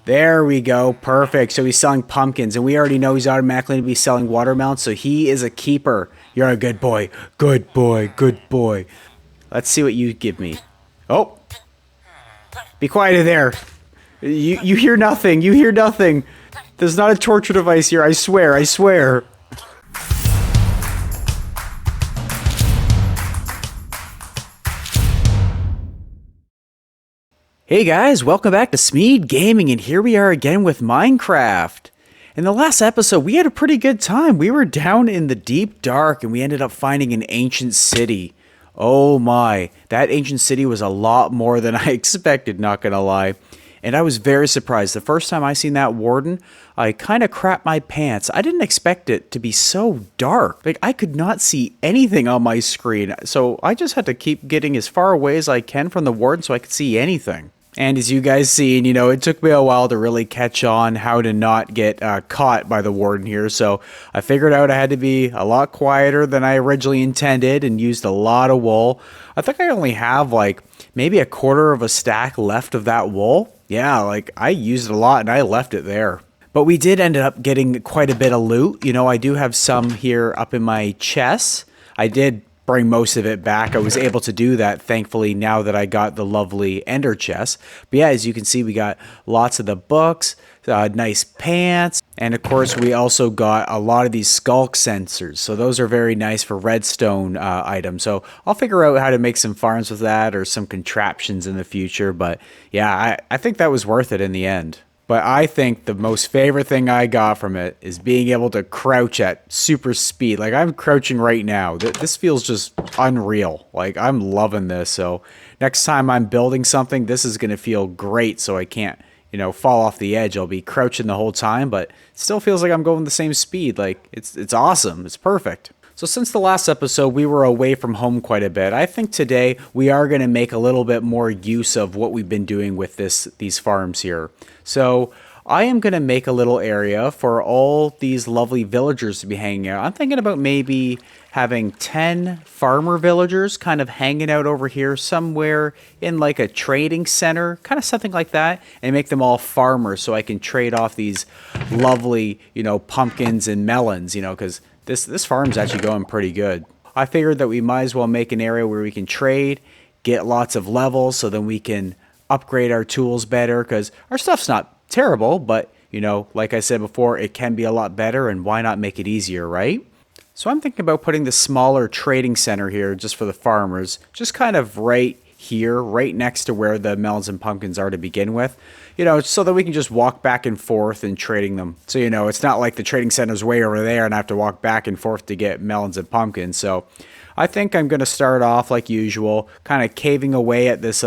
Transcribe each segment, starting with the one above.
There we go. Perfect. So he's selling pumpkins, and we already know he's automatically going to be selling watermelons, so he is a keeper. You're a good boy. Good boy. Good boy. Let's see what you give me. Oh, be quiet in there. You hear nothing. You hear nothing. There's not a torture device here. I swear. I swear. Hey guys, welcome back to SMEAD Gaming, and here we are again with Minecraft. In the last episode, we had a pretty good time. We were down in the deep dark, and we ended up finding an ancient city. Oh my, that ancient city was a lot more than I expected, not gonna lie. And I was very surprised. The first time I seen that warden, I kind of crapped my pants. I didn't expect it to be so dark. Like, I could not see anything on my screen. So I just had to keep getting as far away as I can from the warden so I could see anything. And as you guys seen, it took me a while to really catch on how to not get caught by the warden here. So I figured out I had to be a lot quieter than I originally intended and used a lot of wool. I think I only have like maybe a quarter of a stack left of that wool. Yeah, like I used it a lot and I left it there. But we did end up getting quite a bit of loot. I do have some here up in my chest. I did bring most of it back. I was able to do that, thankfully, now that I got the lovely ender chest. But yeah, as you can see, we got lots of the books, nice pants, and of course, we also got a lot of these skulk sensors. So those are very nice for redstone items. So I'll figure out how to make some farms with that or some contraptions in the future. But yeah, I think that was worth it in the end. But I think the most favorite thing I got from it is being able to crouch at super speed. Like, I'm crouching right now. This feels just unreal. Like, I'm loving this. So next time I'm building something, this is going to feel great so I can't, fall off the edge. I'll be crouching the whole time, but it still feels like I'm going the same speed. Like, it's awesome. It's perfect. So since the last episode, we were away from home quite a bit. I think today we are going to make a little bit more use of what we've been doing with these farms here. So I am going to make a little area for all these lovely villagers to be hanging out. I'm thinking about maybe having 10 farmer villagers kind of hanging out over here somewhere in like a trading center, kind of something like that, and make them all farmers so I can trade off these lovely, pumpkins and melons, because this farm's actually going pretty good. I figured that we might as well make an area where we can trade, get lots of levels, so then we can upgrade our tools better, because our stuff's not terrible, but, like I said before, it can be a lot better, and why not make it easier, right? So I'm thinking about putting the smaller trading center here just for the farmers, just kind of right here, right next to where the melons and pumpkins are to begin with, so that we can just walk back and forth and trading them. So, it's not like the trading center's way over there and I have to walk back and forth to get melons and pumpkins. So I think I'm going to start off like usual, kind of caving away at this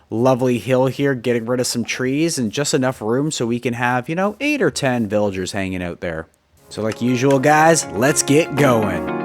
lovely hill here, getting rid of some trees and just enough room so we can have, 8 or 10 villagers hanging out there. So like usual, guys, let's get going.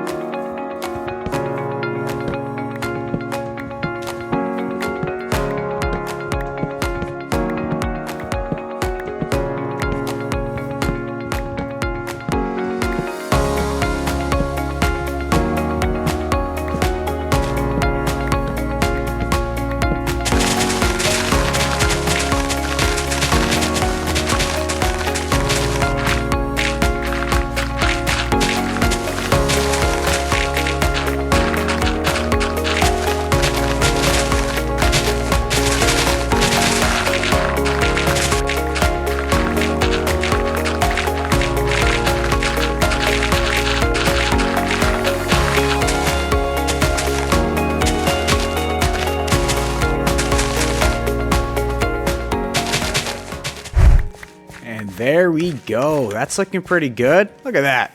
There we go. That's looking pretty good. Look at that.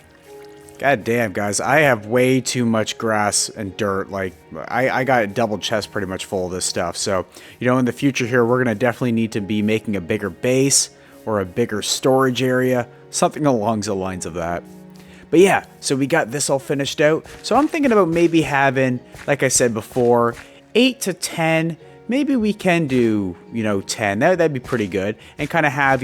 God damn, guys. I have way too much grass and dirt. Like, I got a double chest pretty much full of this stuff. So, in the future here, we're going to definitely need to be making a bigger base or a bigger storage area. Something along the lines of that. But yeah, so we got this all finished out. So I'm thinking about maybe having, like I said before, 8 to 10. Maybe we can do, 10. That'd be pretty good. And kind of have,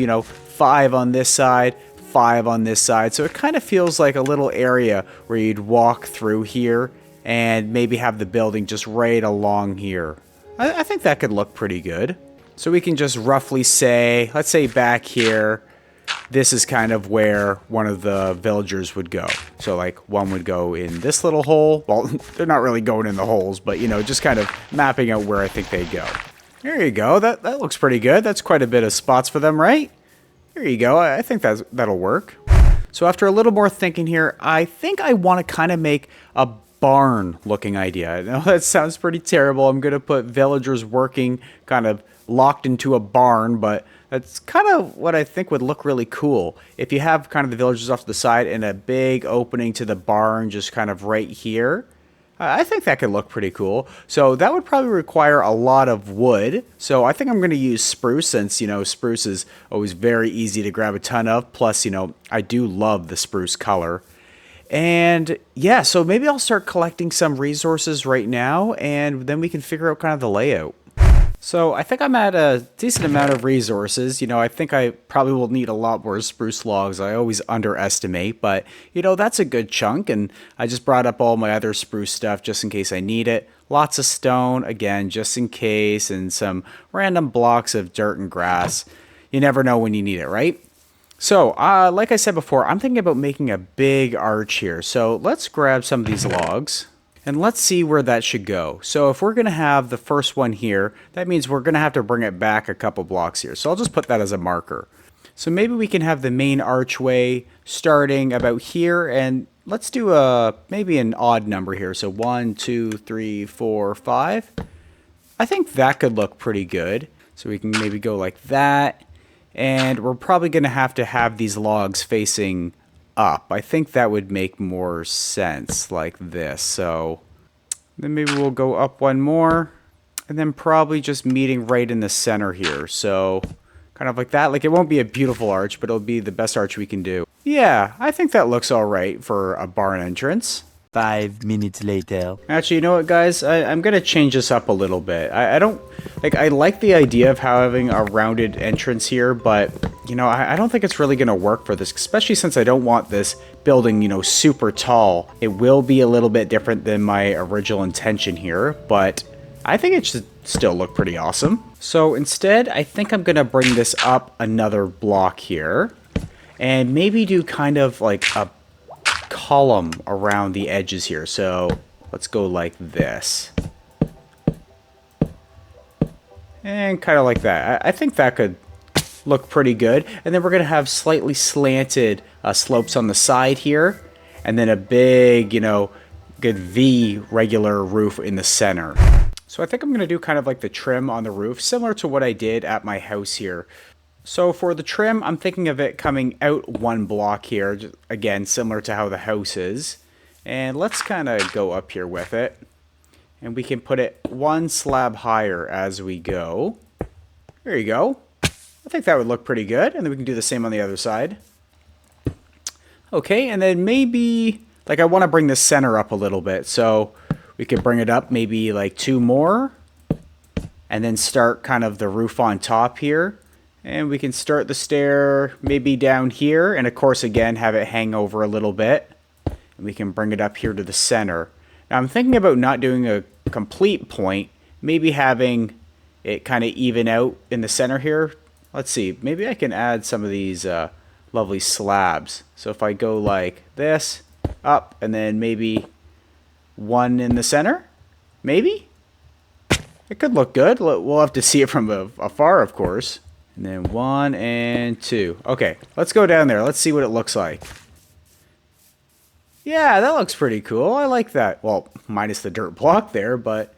5 on this side, 5 on this side. So it kind of feels like a little area where you'd walk through here and maybe have the building just right along here. I think that could look pretty good. So we can just roughly say, let's say back here, this is kind of where one of the villagers would go. So like one would go in this little hole. Well, they're not really going in the holes, but you know, just kind of mapping out where I think they go. There you go. That looks pretty good. That's quite a bit of spots for them, right? There you go. I think that'll work. So after a little more thinking here, I think I want to kind of make a barn looking idea. I know that sounds pretty terrible. I'm going to put villagers working kind of locked into a barn, but that's kind of what I think would look really cool. If you have kind of the villagers off to the side and a big opening to the barn just kind of right here, I think that could look pretty cool. So that would probably require a lot of wood. So I think I'm going to use spruce since, you know, spruce is always very easy to grab a ton of. Plus, you know, I do love the spruce color. And yeah, so maybe I'll start collecting some resources right now and then we can figure out kind of the layout. So I think I'm at a decent amount of resources. You know, I think I probably will need a lot more spruce logs. I always underestimate, but you know, that's a good chunk. And I just brought up all my other spruce stuff just in case I need it. Lots of stone, again, just in case, and some random blocks of dirt and grass. You never know when you need it, right? So, like I said before, I'm thinking about making a big arch here. So let's grab some of these logs. And let's see where that should go. So if we're going to have the first one here, that means we're going to have to bring it back a couple blocks here. So I'll just put that as a marker. So maybe we can have the main archway starting about here. And let's do maybe an odd number here. So 1, 2, 3, 4, 5. I think that could look pretty good. So we can maybe go like that. And we're probably going to have these logs facing up. I think that would make more sense like this. So then maybe we'll go up one more and then probably just meeting right in the center here. So kind of like that. Like it won't be a beautiful arch, but it'll be the best arch we can do. Yeah, I think that looks all right for a barn entrance. 5 minutes later. Actually, you know what, guys? I'm going to change this up a little bit. I don't... Like, I like the idea of having a rounded entrance here, but, you know, I don't think it's really going to work for this, especially since I don't want this building, you know, super tall. It will be a little bit different than my original intention here, but I think it should still look pretty awesome. So instead, I think I'm going to bring this up another block here, and maybe do kind of like a column around the edges here. So let's go like this. And kind of like that. I think that could look pretty good. And then we're going to have slightly slanted slopes on the side here. And then a big, you know, good V regular roof in the center. So I think I'm going to do kind of like the trim on the roof, similar to what I did at my house here. So for the trim, I'm thinking of it coming out one block here, just, again, similar to how the house is. And let's kind of go up here with it. And we can put it one slab higher as we go. There you go. I think that would look pretty good. And then we can do the same on the other side. Okay, and then maybe, like I want to bring the center up a little bit. So we could bring it up maybe like 2 more. And then start kind of the roof on top here. And we can start the stair maybe down here. And of course, again, have it hang over a little bit. And we can bring it up here to the center. Now I'm thinking about not doing a complete point, maybe having it kind of even out in the center here. Let's see, maybe I can add some of these lovely slabs. So if I go like this, up, and then maybe one in the center, maybe? It could look good. We'll have to see it from afar, of course. And then 1 and 2. Okay, let's go down there. Let's see what it looks like. Yeah, that looks pretty cool. I like that. Well, minus the dirt block there, but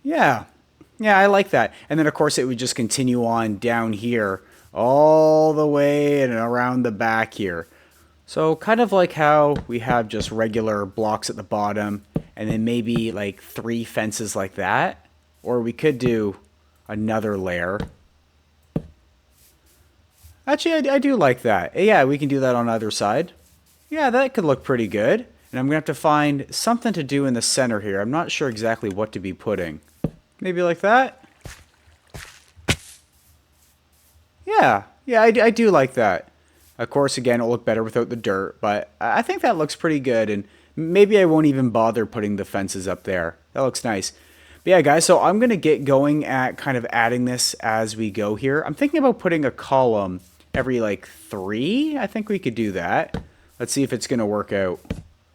yeah. Yeah, I like that. And then, of course, it would just continue on down here all the way and around the back here. So kind of like how we have just regular blocks at the bottom and then maybe like 3 fences like that. Or we could do another layer. Actually, I do like that. Yeah, we can do that on either side. Yeah, that could look pretty good. And I'm going to have to find something to do in the center here. I'm not sure exactly what to be putting. Maybe like that? Yeah, I do like that. Of course, again, it'll look better without the dirt, but I think that looks pretty good. And maybe I won't even bother putting the fences up there. That looks nice. But yeah, guys, so I'm going to get going at kind of adding this as we go here. I'm thinking about putting a column every like 3. I think we could do that. Let's see if it's going to work out.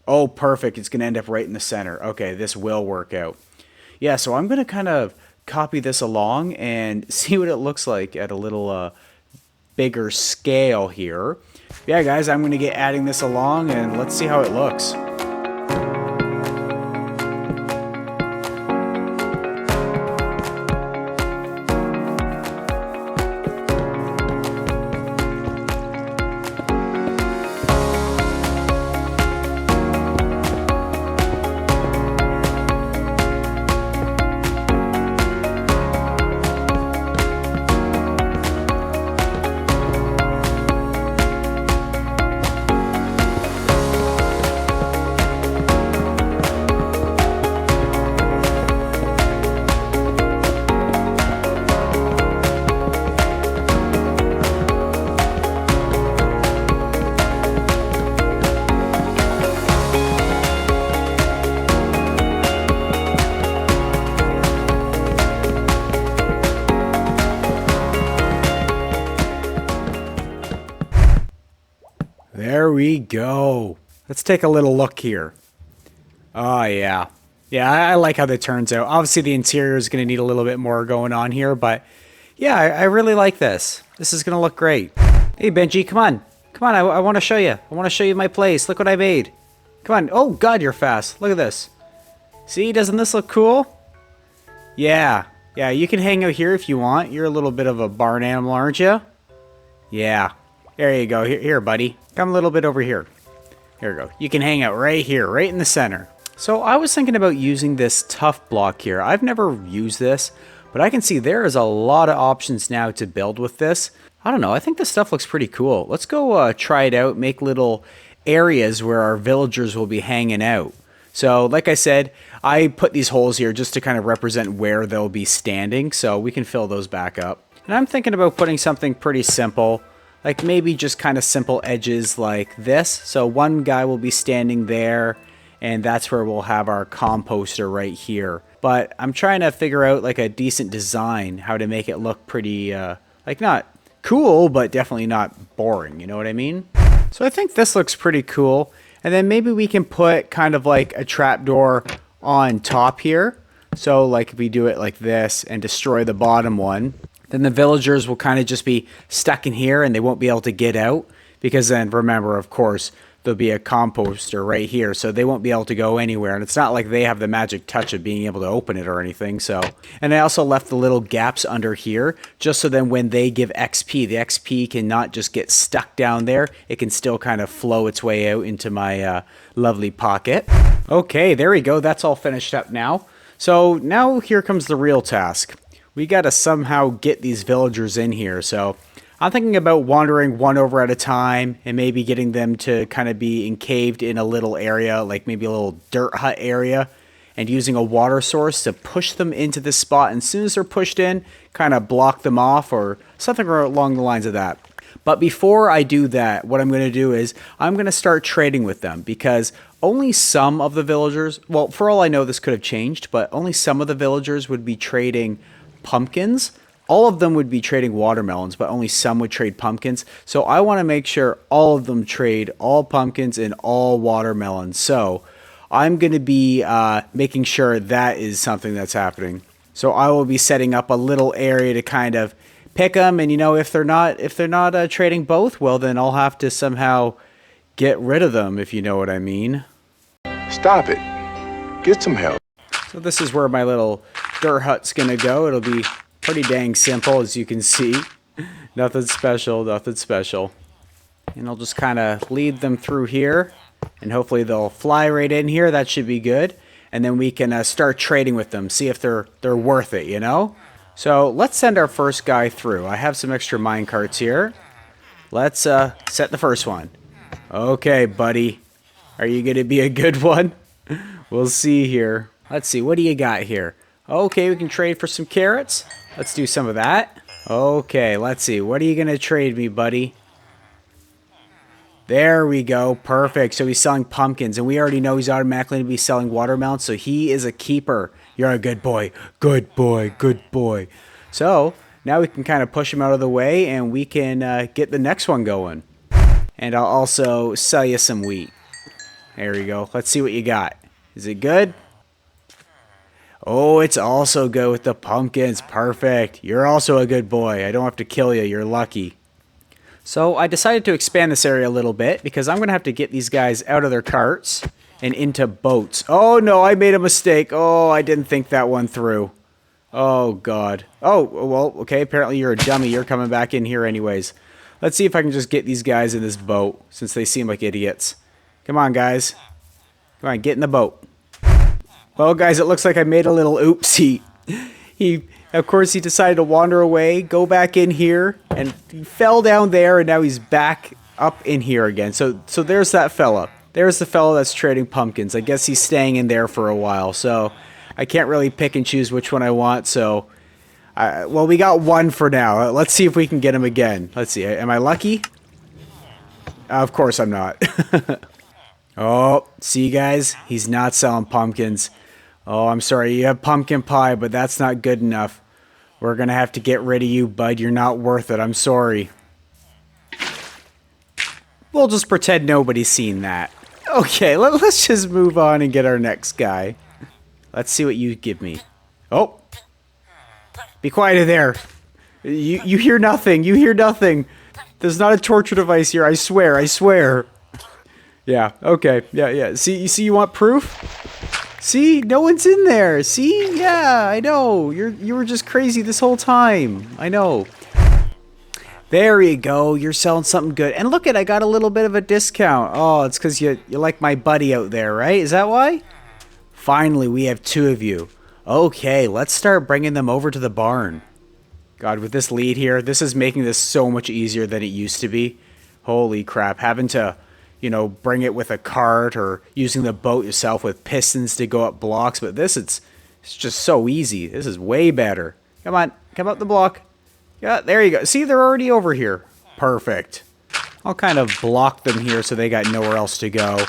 Oh, perfect. It's going to end up right in the center. Okay, this will work out. Yeah, so I'm going to kind of copy this along and see what it looks like at a little bigger scale here. Yeah, guys, I'm going to get adding this along and let's see how it looks. There we go. Let's take a little look here. Oh, yeah. Yeah, I like how that turns out. Obviously, the interior is going to need a little bit more going on here, but yeah, I really like this. This is going to look great. Hey, Benji, come on. Come on, I want to show you. I want to show you my place. Look what I made. Come on. Oh, God, you're fast. Look at this. See, doesn't this look cool? Yeah. Yeah, you can hang out here if you want. You're a little bit of a barn animal, aren't you? Yeah. There you go. Here, buddy. Come a little bit over here. Here we go. You can hang out right here, right in the center. So I was thinking about using this tough block here. I've never used this, but I can see there is a lot of options now to build with this. I don't know. I think this stuff looks pretty cool. Let's go try it out, make little areas where our villagers will be hanging out. So like I said, I put these holes here just to kind of represent where they'll be standing, so we can fill those back up. And I'm thinking about putting something pretty simple, like maybe just kind of simple edges like this. So one guy will be standing there, and that's where we'll have our composter right here. But I'm trying to figure out like a decent design, how to make it look pretty, like not cool, but definitely not boring, you know what I mean? So I think this looks pretty cool. And then maybe we can put kind of like a trapdoor on top here. So like if we do it like this and destroy the bottom one, then the villagers will kind of just be stuck in here and they won't be able to get out. Because then remember, of course, there'll be a composter right here, so they won't be able to go anywhere. And it's not like they have the magic touch of being able to open it or anything. So, and I also left the little gaps under here, just so then when they give XP, the XP cannot just get stuck down there. It can still kind of flow its way out into my lovely pocket. Okay, there we go. That's all finished up now. So now here comes the real task. We got to somehow get these villagers in here. So I'm thinking about wandering one over at a time and maybe getting them to kind of be encaved in a little area, like maybe a little dirt hut area, and using a water source to push them into this spot. And as soon as they're pushed in, kind of block them off or something along the lines of that. But before I do that, what I'm going to do is I'm going to start trading with them, because only some of the villagers, well, for all I know, this could have changed, but only some of the villagers would be trading pumpkins. All of them would be trading watermelons, but only some would trade pumpkins. So I want to make sure all of them trade all pumpkins and all watermelons. So I'm going to be making sure that is something that's happening. So I will be setting up a little area to kind of pick them. And you know, if they're not trading both, well, then I'll have to somehow get rid of them, if you know what I mean. Stop it. Get some help. So this is where my little dirt hut's going to go. It'll be pretty dang simple, as you can see. Nothing special, nothing special. And I'll just kind of lead them through here, and hopefully they'll fly right in here. That should be good. And then we can start trading with them, see if they're worth it, you know? So let's send our first guy through. I have some extra mine carts here. Let's set the first one. Okay, buddy. Are you going to be a good one? We'll see here. Let's see, what do you got here? Okay, we can trade for some carrots. Let's do some of that. Okay, let's see. What are you going to trade me, buddy? There we go. Perfect. So he's selling pumpkins, and we already know he's automatically going to be selling watermelons, so he is a keeper. You're a good boy. Good boy. Good boy. So now we can kind of push him out of the way and we can get the next one going. And I'll also sell you some wheat. There you go. Let's see what you got. Is it good? Oh, it's also good with the pumpkins. Perfect. You're also a good boy. I don't have to kill you. You're lucky. So I decided to expand this area a little bit because I'm going to have to get these guys out of their carts and into boats. Oh, no, I made a mistake. Oh, I didn't think that one through. Oh, God. Oh, well, okay, apparently you're a dummy. You're coming back in here anyways. Let's see if I can just get these guys in this boat since they seem like idiots. Come on, guys. Come on, get in the boat. Well, guys, it looks like I made a little oopsie. Of course, he decided to wander away, go back in here, and he fell down there, and now he's back up in here again. So there's that fella. There's the fella that's trading pumpkins. I guess he's staying in there for a while, so I can't really pick and choose which one I want, so... well, we got one for now. Let's see if we can get him again. Let's see. Am I lucky? Of course I'm not. Oh, see, guys? He's not selling pumpkins. Oh, I'm sorry. You have pumpkin pie, but that's not good enough. We're going to have to get rid of you, bud. You're not worth it. I'm sorry. We'll just pretend nobody's seen that. Okay, let's just move on and get our next guy. Let's see what you give me. Oh. Be quiet in there. You hear nothing. You hear nothing. There's not a torture device here. I swear. I swear. Yeah. Okay. Yeah. See, you want proof? See, no one's in there. See? Yeah, I know. You were just crazy this whole time. I know. There you go. You're selling something good. And look I got a little bit of a discount. Oh, it's because you like my buddy out there, right? Is that why? Finally, we have two of you. Okay, let's start bringing them over to the barn. God, with this lead here, this is making this so much easier than it used to be. Holy crap, having to, bring it with a cart or using the boat yourself with pistons to go up blocks. But this, it's just so easy. This is way better. Come on, come up the block. Yeah, there you go. See, they're already over here. Perfect. I'll kind of block them here so they got nowhere else to go.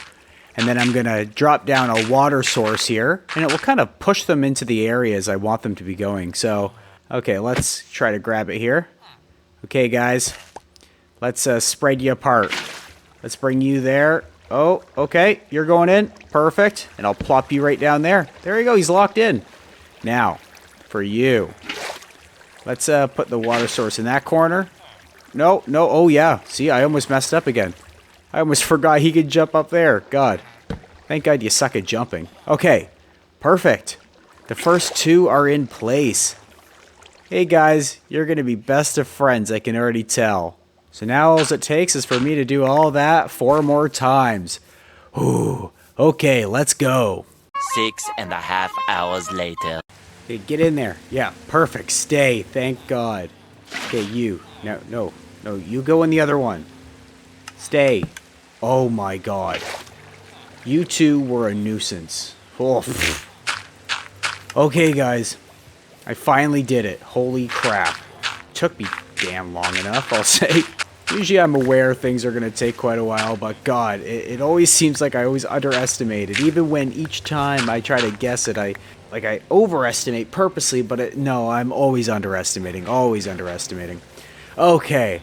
And then I'm going to drop down a water source here, and it will kind of push them into the areas I want them to be going. So, okay, let's try to grab it here. Okay, guys, let's spread you apart. Let's bring you there. Oh, okay, you're going in. Perfect. And I'll plop you right down there. There you go, he's locked in. Now, for you. Let's put the water source in that corner. No, oh yeah. See, I almost messed up again. I almost forgot he could jump up there. God. Thank God you suck at jumping. Okay. Perfect. The first two are in place. Hey guys, you're going to be best of friends, I can already tell. So now all it takes is for me to do all that 4 more times. Ooh. Okay, let's go. 6.5 hours later. Okay, get in there. Yeah, perfect. Stay. Thank God. Okay, you. No, you go in the other one. Stay. Oh my God. You two were a nuisance. Oh. Okay, guys. I finally did it. Holy crap. Took me damn long enough, I'll say. Usually I'm aware things are going to take quite a while, but God, it always seems like I always underestimate it. Even when each time I try to guess it, I overestimate purposely, but no, I'm always underestimating. Always underestimating. Okay.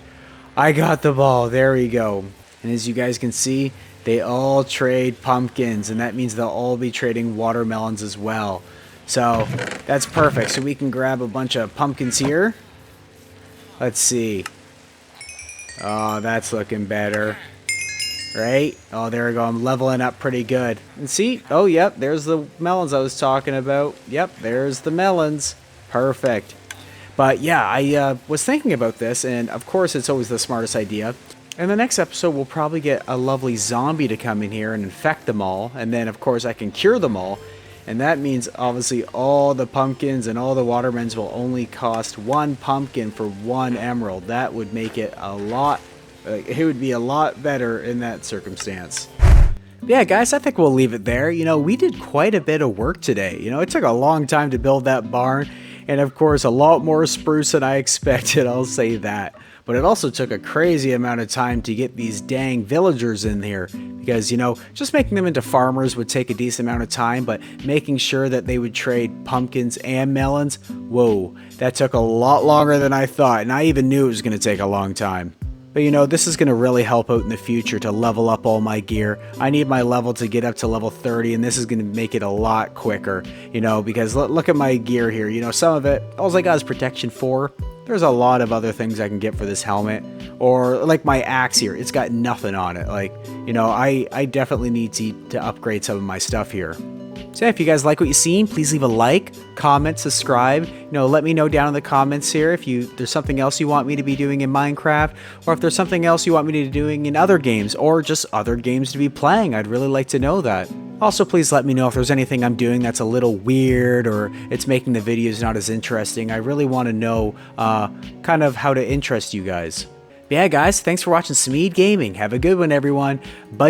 I got the ball. There we go. And as you guys can see, they all trade pumpkins, and that means they'll all be trading watermelons as well. So that's perfect. So we can grab a bunch of pumpkins here. Let's see. Oh, that's looking better. Right? Oh, there we go. I'm leveling up pretty good. And see? Oh, yep. There's the melons I was talking about. Yep, there's the melons. Perfect. But yeah, I was thinking about this, and of course it's always the smartest idea. In the next episode, we'll probably get a lovely zombie to come in here and infect them all, and then of course I can cure them all, and that means obviously all the pumpkins and all the watermelons will only cost 1 pumpkin for 1 emerald. That would make it a lot, it would be a lot better in that circumstance. Yeah, guys, I think we'll leave it there. We did quite a bit of work today. It took a long time to build that barn, and of course a lot more spruce than I expected, I'll say that. but it also took a crazy amount of time to get these dang villagers in here because, just making them into farmers would take a decent amount of time, but making sure that they would trade pumpkins and melons, whoa, that took a lot longer than I thought, and I even knew it was going to take a long time. But this is going to really help out in the future to level up all my gear. I need my level to get up to level 30, and this is going to make it a lot quicker, because look at my gear here. Some of it, all I got is protection 4. There's a lot of other things I can get for this helmet. Or like my axe here, it's got nothing on it. I definitely need to upgrade some of my stuff here. So yeah, if you guys like what you've seen, please leave a like, comment, subscribe. Let me know down in the comments here if there's something else you want me to be doing in Minecraft, or if there's something else you want me to be doing in other games, or just other games to be playing. I'd really like to know that. Also, please let me know if there's anything I'm doing that's a little weird or it's making the videos not as interesting. I really want to know kind of how to interest you guys. But yeah, guys, thanks for watching SMEAD Gaming. Have a good one, everyone. Bye.